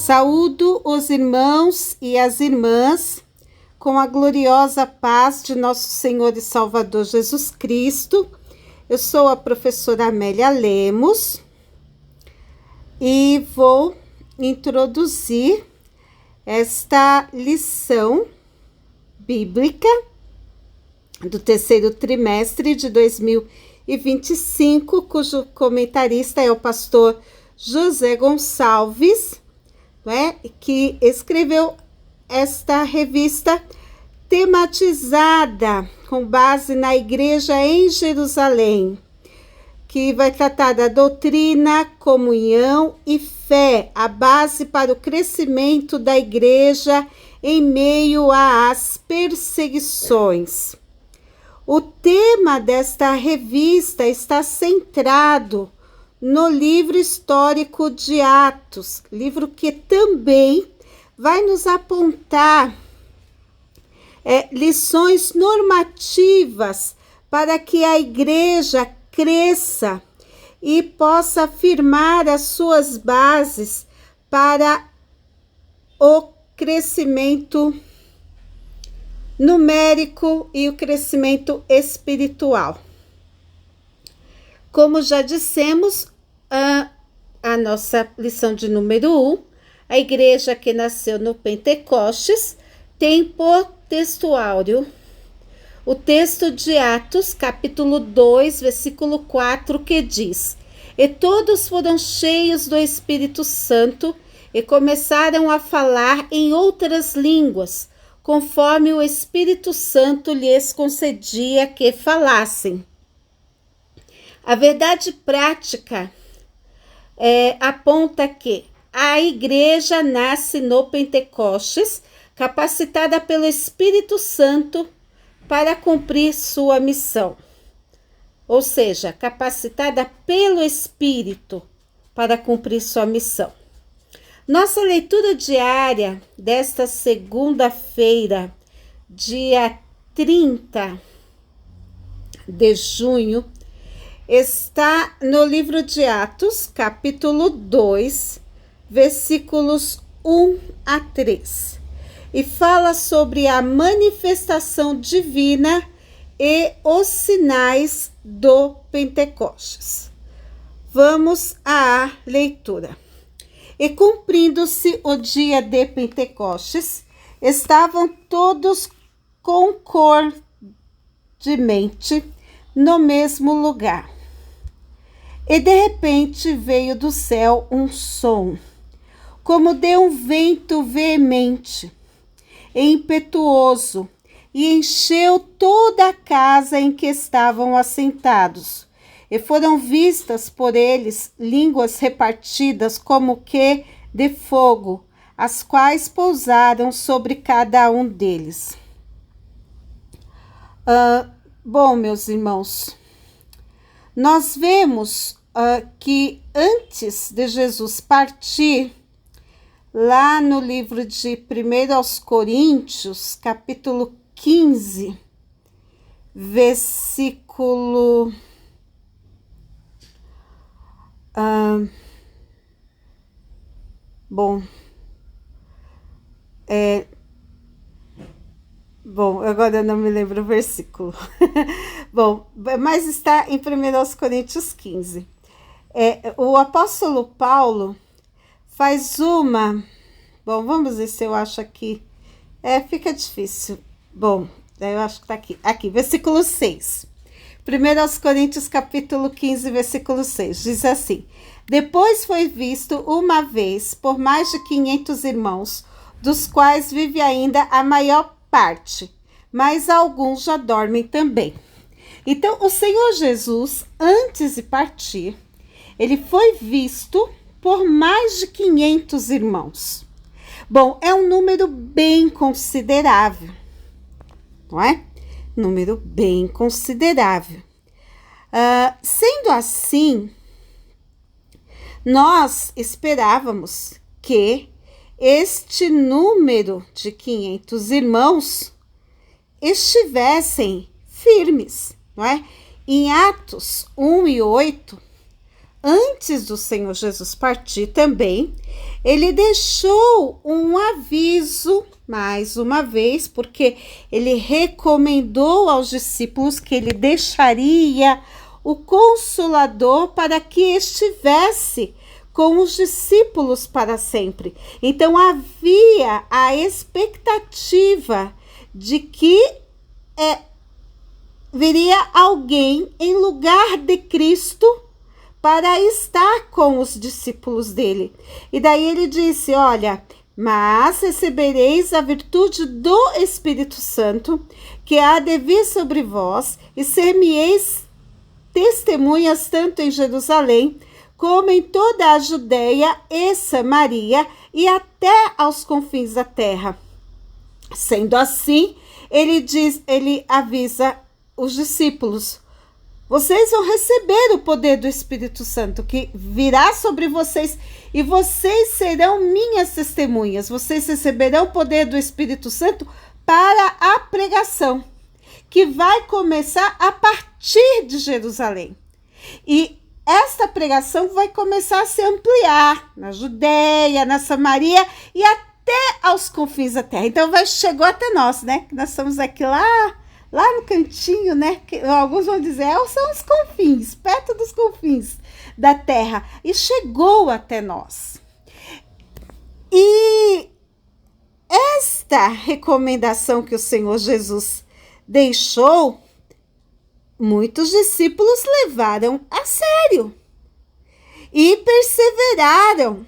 Saúdo os irmãos e as irmãs com a gloriosa paz de nosso Senhor e Salvador Jesus Cristo. Eu sou a professora Amélia Lemos e vou introduzir esta lição bíblica do terceiro trimestre de 2025, cujo comentarista é o pastor José Gonçalves, que escreveu esta revista tematizada com base na igreja em Jerusalém, que vai tratar da doutrina, comunhão e fé, a base para o crescimento da igreja em meio às perseguições. O tema desta revista está centrado no livro histórico de Atos, livro que também vai nos apontar lições normativas para que a igreja cresça e possa firmar as suas bases para o crescimento numérico e o crescimento espiritual. Como já dissemos, a nossa lição de número 1, a igreja que nasceu no Pentecostes, tem por textuário o texto de Atos, capítulo 2, versículo 4, que diz: E todos foram cheios do Espírito Santo e começaram a falar em outras línguas, conforme o Espírito Santo lhes concedia que falassem. A verdade prática aponta que a igreja nasce no Pentecostes, capacitada pelo Espírito Santo para cumprir sua missão. Ou seja, capacitada pelo Espírito para cumprir sua missão. Nossa leitura diária desta segunda-feira, dia 30 de junho, está no livro de Atos, capítulo 2, versículos 1 a 3. E fala sobre a manifestação divina e os sinais do Pentecostes. Vamos à leitura. E cumprindo-se o dia de Pentecostes, estavam todos concordemente no mesmo lugar. E de repente veio do céu um som, como de um vento veemente e impetuoso, e encheu toda a casa em que estavam assentados. E foram vistas por eles línguas repartidas como que de fogo, as quais pousaram sobre cada um deles. Bom, meus irmãos, nós vemos que antes de Jesus partir, lá no livro de 1 aos Coríntios, capítulo 15, versículo... agora eu não me lembro o versículo. Mas está em 1 Coríntios 15. O apóstolo Paulo faz uma... vamos ver se eu acho aqui. Fica difícil. Eu acho que está aqui. Aqui, versículo 6. 1 Coríntios, capítulo 15, versículo 6. Diz assim: Depois foi visto uma vez por mais de 500 irmãos, dos quais vive ainda a maior parte, mas alguns já dormem também. Então, o Senhor Jesus, antes de partir, ele foi visto por mais de 500 irmãos. É um número bem considerável, não é? Número bem considerável. Sendo assim, nós esperávamos que este número de 500 irmãos estivessem firmes, não é? Em Atos 1 e 8, antes do Senhor Jesus partir também, ele deixou um aviso, mais uma vez, porque ele recomendou aos discípulos que ele deixaria o Consolador para que estivesse com os discípulos para sempre. Então havia a expectativa de que viria alguém em lugar de Cristo para estar com os discípulos dele. E daí ele disse, olha, mas recebereis a virtude do Espírito Santo, que há de vir sobre vós, e ser-me-eis testemunhas tanto em Jerusalém, como em toda a Judeia e Samaria, e até aos confins da terra. Sendo assim, ele avisa os discípulos, vocês vão receber o poder do Espírito Santo, que virá sobre vocês, e vocês serão minhas testemunhas. Vocês receberão o poder do Espírito Santo para a pregação, que vai começar a partir de Jerusalém. E esta pregação vai começar a se ampliar na Judeia, na Samaria e até aos confins da terra. Então chegou até nós, né? Nós estamos aqui lá no cantinho, né? Que alguns vão dizer, são os confins, perto dos confins da terra. E chegou até nós. E esta recomendação que o Senhor Jesus deixou, muitos discípulos levaram a sério e perseveraram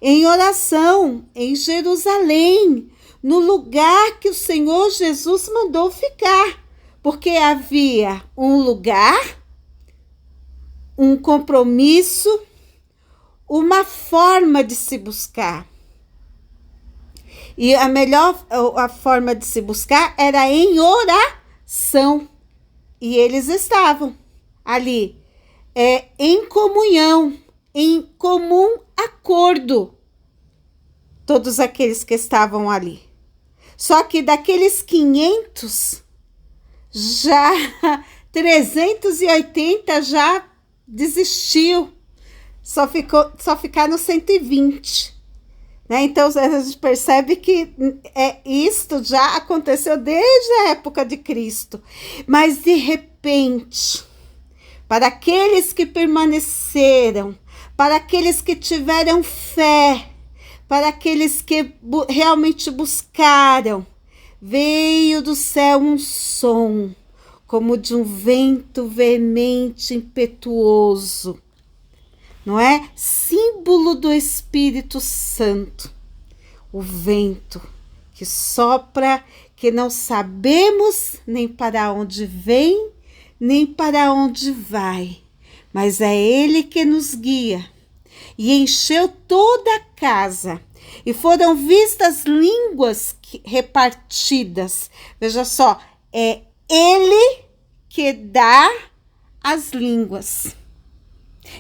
em oração em Jerusalém, no lugar que o Senhor Jesus mandou ficar, porque havia um lugar, um compromisso, uma forma de se buscar. E a forma de se buscar era em oração. E eles estavam ali, em comunhão, em comum acordo, todos aqueles que estavam ali. Só que daqueles 500, já 380 já desistiu, só ficaram 120. Né? Então, a gente percebe que isto já aconteceu desde a época de Cristo. Mas, de repente, para aqueles que permaneceram, para aqueles que tiveram fé, para aqueles que realmente buscaram, veio do céu um som, como de um vento veemente, impetuoso. Não é? Símbolo do Espírito Santo. O vento que sopra, que não sabemos nem para onde vem, nem para onde vai. Mas é Ele que nos guia. E encheu toda a casa. E foram vistas línguas repartidas. Veja só, é Ele que dá as línguas.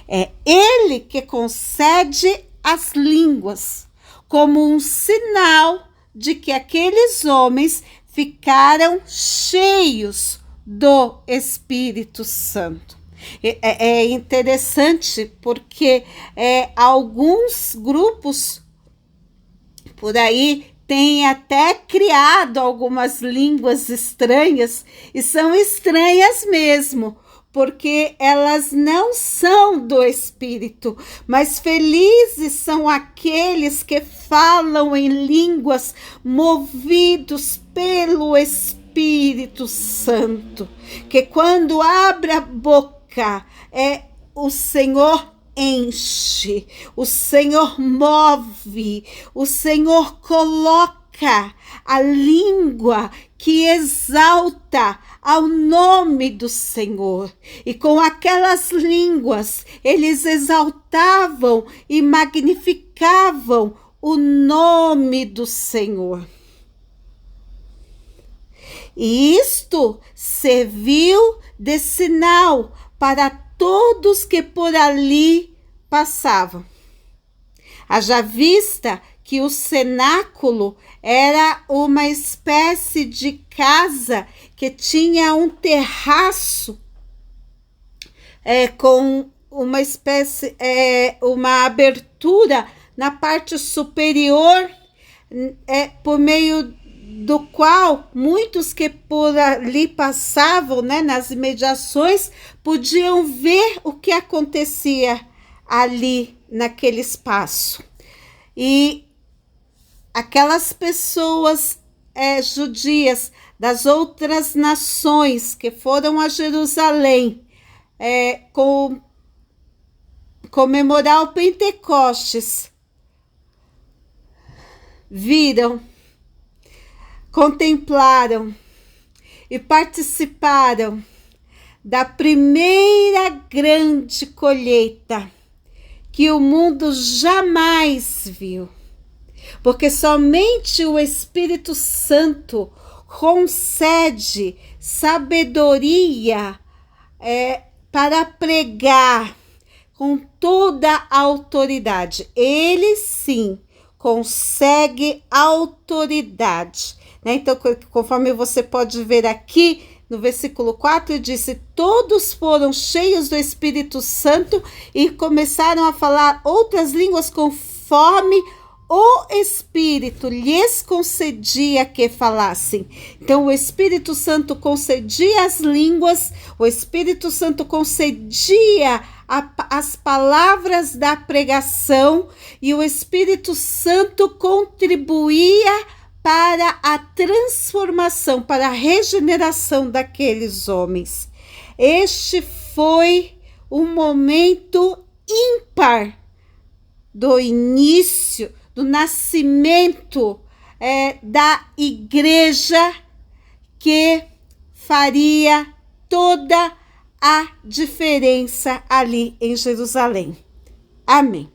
É Ele que concede as línguas, como um sinal de que aqueles homens ficaram cheios do Espírito Santo. É interessante porque alguns grupos por aí têm até criado algumas línguas estranhas, e são estranhas mesmo, porque elas não são do Espírito, mas felizes são aqueles que falam em línguas movidos pelo Espírito Santo, que quando abre a boca, o Senhor enche, o Senhor move, o Senhor coloca a língua que exalta ao nome do Senhor. E com aquelas línguas, eles exaltavam e magnificavam o nome do Senhor. E isto serviu de sinal para todos que por ali passavam. Haja vista que o cenáculo era uma espécie de casa que tinha um terraço com uma abertura na parte superior, por meio do qual muitos que por ali passavam, né, nas imediações, podiam ver o que acontecia ali naquele espaço. E aquelas pessoas judias das outras nações que foram a Jerusalém comemorar o Pentecostes, viram, contemplaram e participaram da primeira grande colheita que o mundo jamais viu, porque somente o Espírito Santo concede sabedoria para pregar com toda a autoridade. Ele sim consegue autoridade, né? Então, conforme você pode ver aqui no versículo 4, disse: todos foram cheios do Espírito Santo e começaram a falar outras línguas conforme o Espírito lhes concedia que falassem. Então, o Espírito Santo concedia as línguas, o Espírito Santo concedia as palavras da pregação, e o Espírito Santo contribuía para a transformação, para a regeneração daqueles homens. Este foi um momento ímpar do início, do nascimento da igreja, que faria toda a diferença ali em Jerusalém. Amém.